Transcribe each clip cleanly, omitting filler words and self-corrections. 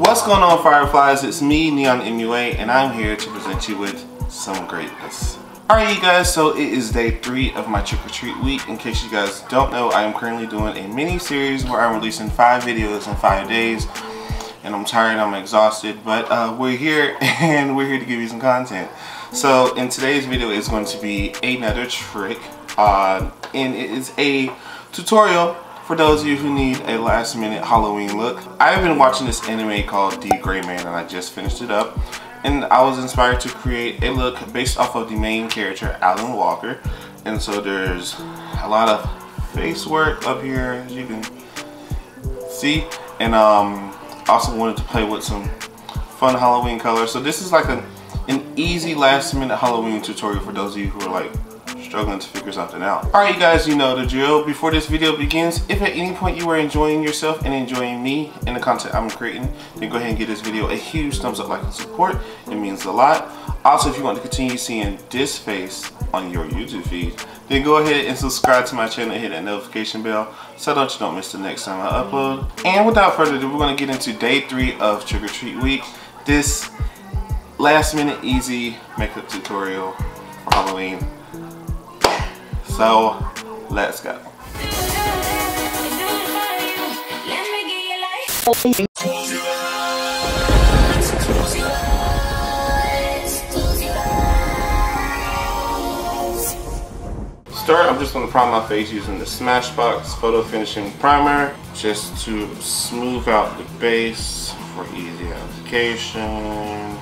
What's going on, Fireflies? It's me, NeonMUA, and I'm here to present you with some greatness. Alright you guys, so it is day 3 of my trick-or-treat week. In case you guys don't know, I am currently doing a mini-series where I'm releasing 5 videos in 5 days. And I'm tired, I'm exhausted, but we're here and we're here to give you some content. So in today's video is going to be another trick, and it is a tutorial for those of you who need a last minute Halloween look. I've been watching this anime called D.Gray-Man and I just finished it up. And I was inspired to create a look based off of the main character, Alan Walker. And so there's a lot of face work up here, as you can see. And also wanted to play with some fun Halloween colors. So this is like an easy last minute Halloween tutorial for those of you who are like struggling to figure something out. Alright you guys, you know the drill. Before this video begins, if at any point you are enjoying yourself and enjoying me and the content I'm creating, then go ahead and give this video a huge thumbs up, like, and support. It means a lot. Also, if you want to continue seeing this face on your YouTube feed, then go ahead and subscribe to my channel and hit that notification bell so that you don't miss the next time I upload. And without further ado, we're going to get into day 3 of Trick or Treat Week. This last minute easy makeup tutorial for Halloween. So let's go. Start, I'm just going to prime my face using the Smashbox Photo Finishing Primer just to smooth out the base for easy application.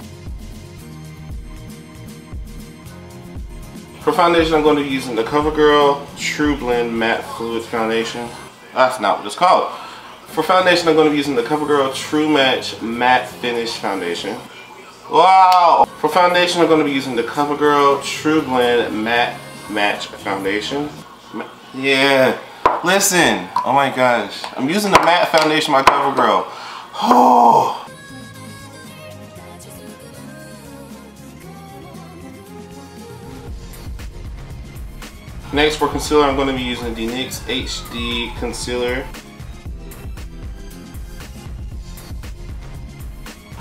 For foundation, I'm going to be using the Covergirl TruBlend Matte Fluid Foundation. That's not what it's called. For foundation, I'm going to be using the Covergirl True Match Matte Finish Foundation. Wow! For foundation, I'm going to be using the Covergirl TruBlend Matte Match Foundation. Yeah, listen. Oh my gosh. I'm using the matte foundation by Covergirl. Oh. Next, for concealer, I'm going to be using the NYX HD Concealer.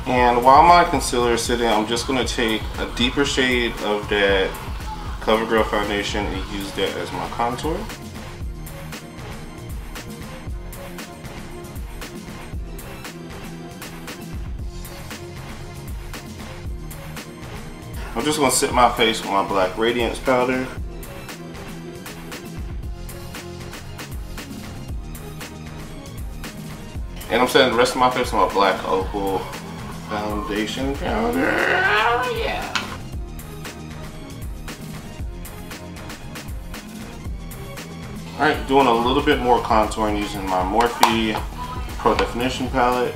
And while my concealer is sitting, I'm just going to take a deeper shade of that Covergirl foundation and use that as my contour. I'm just going to set my face with my black Radiance powder. And I'm setting the rest of my face with my black Opal foundation powder. Yeah. Alright, doing a little bit more contouring using my Morphe Pro Definition palette.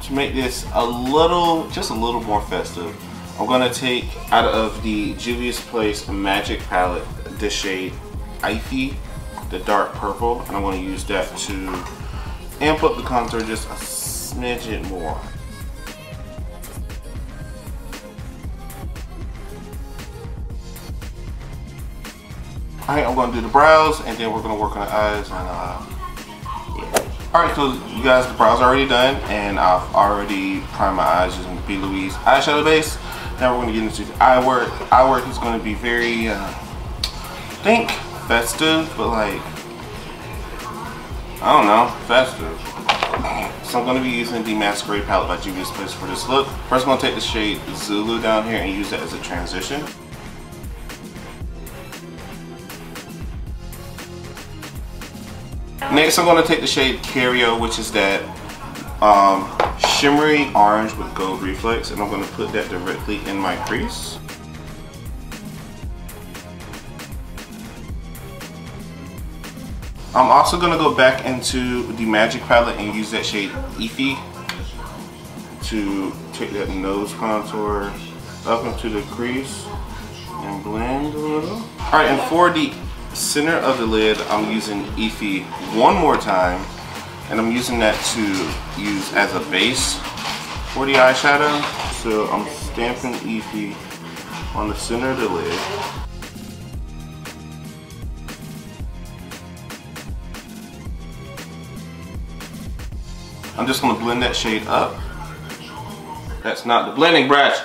To make this just a little more festive, I'm going to take out of the Juvia's Place Magic palette the shade Iffy, the dark purple, and I'm going to use that to amp up the contour just a smidget more. Alright, I'm going to do the brows and then we're going to work on the eyes and yeah. Alright, so you guys, the brows are already done and I've already primed my eyes using the B. Louise eyeshadow base. Now we're going to get into the eye work. Eye work is going to be very, think festive, but like, I don't know, festive. So I'm going to be using the Masquerade palette by Juvia's Place for this look. First I'm going to take the shade Zulu down here and use that as a transition. Next I'm going to take the shade Cario, which is that shimmery orange with gold reflex, and I'm going to put that directly in my crease. I'm also going to go back into the Magic palette and use that shade Iffy to take that nose contour up into the crease and blend a little. Alright, and for the center of the lid, I'm using Iffy one more time, and I'm using that to use as a base for the eyeshadow. So I'm stamping Eevee on the center of the lid. I'm just going to blend that shade up. That's not the blending brush.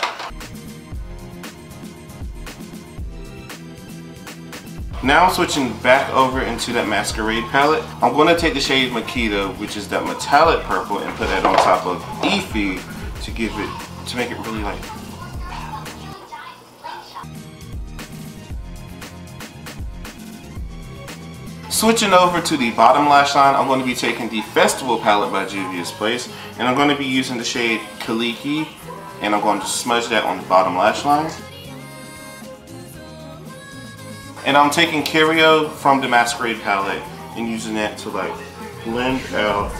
Now I'm switching back over into that Masquerade palette. I'm going to take the shade Makita, which is that metallic purple, and put that on top of Efi to make it really like. Switching over to the bottom lash line, I'm going to be taking the Festival palette by Juvia's Place, and I'm going to be using the shade Kaliki, and I'm going to smudge that on the bottom lash line. And I'm taking Curio from the Masquerade palette and using that to like blend out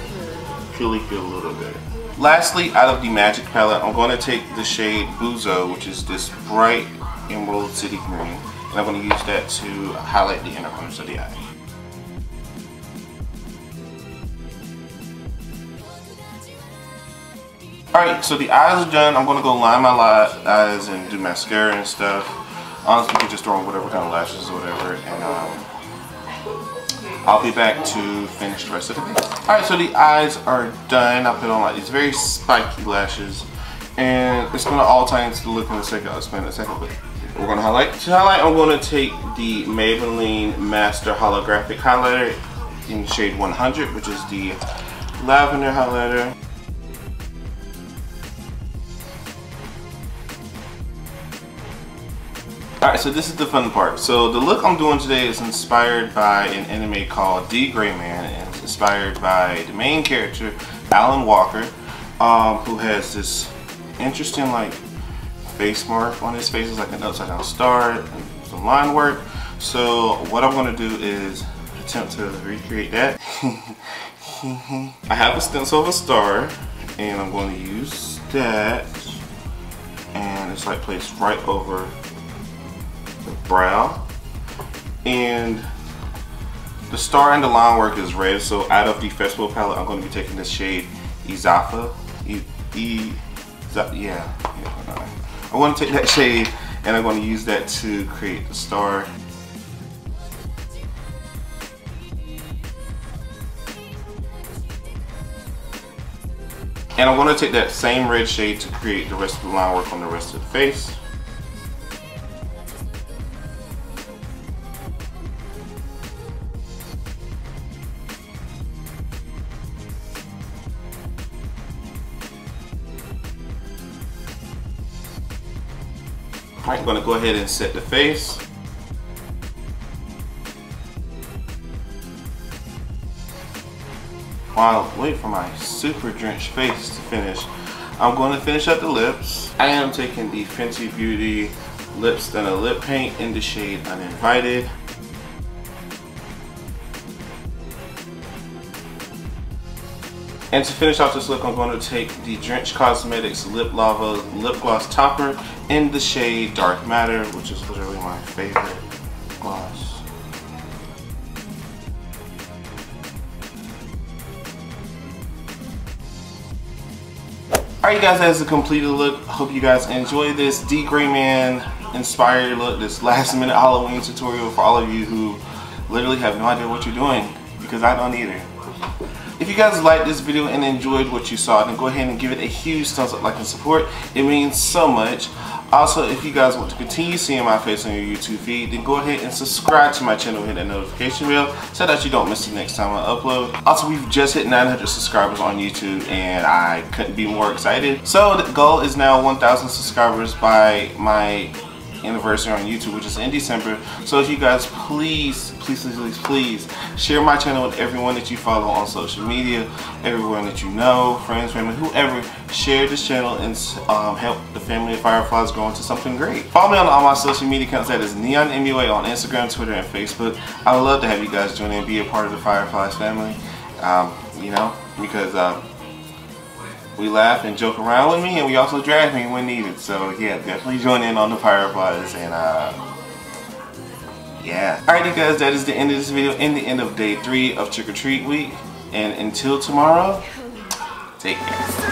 Kaliki a little bit. Lastly, out of the Magic palette, I'm going to take the shade Buzo, which is this bright Emerald City Green, and I'm going to use that to highlight the inner corners of the eye. Alright, so the eyes are done. I'm going to go line my eyes and do mascara and stuff. Honestly, you can just throw on whatever kind of lashes or whatever, and I'll be back to finish the rest of the face. Alright, so the eyes are done. I put on like these very spiky lashes, and it's going to all tie into the look in a second. I'll explain in a second, but we're going to highlight. To highlight, I'm going to take the Maybelline Master Holographic Highlighter in the shade 100, which is the lavender highlighter. Alright, so this is the fun part. So the look I'm doing today is inspired by an anime called D.Gray-Man, and it's inspired by the main character, Alan Walker, who has this interesting like face mark on his face. It's like an upside down star and some line work. So what I'm going to do is attempt to recreate that. I have a stencil of a star, and I'm going to use that, and it's like placed right over the brow, and the star and the line work is red. So out of the Festival palette, I'm going to be taking this shade Izafa. I'm going to take that shade, and I'm going to use that to create the star. And I'm going to take that same red shade to create the rest of the line work on the rest of the face. Alright, I'm going to go ahead and set the face. While I wait for my super drenched face to finish, I'm going to finish up the lips. I am taking the Fenty Beauty Lip Stunna Lip Paint in the shade Uninvited. And to finish off this look, I'm going to take the Drench Cosmetics Lip Lava Lip Gloss Topper in the shade Dark Matter, which is literally my favorite gloss. Alright guys, that's a completed look. Hope you guys enjoy this D.Gray-Man inspired look, this last minute Halloween tutorial for all of you who literally have no idea what you're doing, because I don't either. If you guys liked this video and enjoyed what you saw, then go ahead and give it a huge thumbs up, like, and support. It means so much. Also, if you guys want to continue seeing my face on your YouTube feed, then go ahead and subscribe to my channel and hit that notification bell so that you don't miss the next time I upload. Also, we've just hit 900 subscribers on YouTube, and I couldn't be more excited. So the goal is now 1,000 subscribers by my anniversary on YouTube, which is in December. So if you guys please share my channel with everyone that you follow on social media, everyone that you know, friends, family, whoever. Share this channel and help the family of Fireflies grow into something great. Follow me on all my social media accounts. That is NeonMUA on Instagram, Twitter, and Facebook. I would love to have you guys join in and be a part of the Fireflies family. You know, because we laugh and joke around with me, and we also drag me when needed. So yeah, definitely join in on the Fireflies, and yeah. Alright you guys, that is the end of this video and the end of day 3 of Trick or Treat week. And until tomorrow, take care.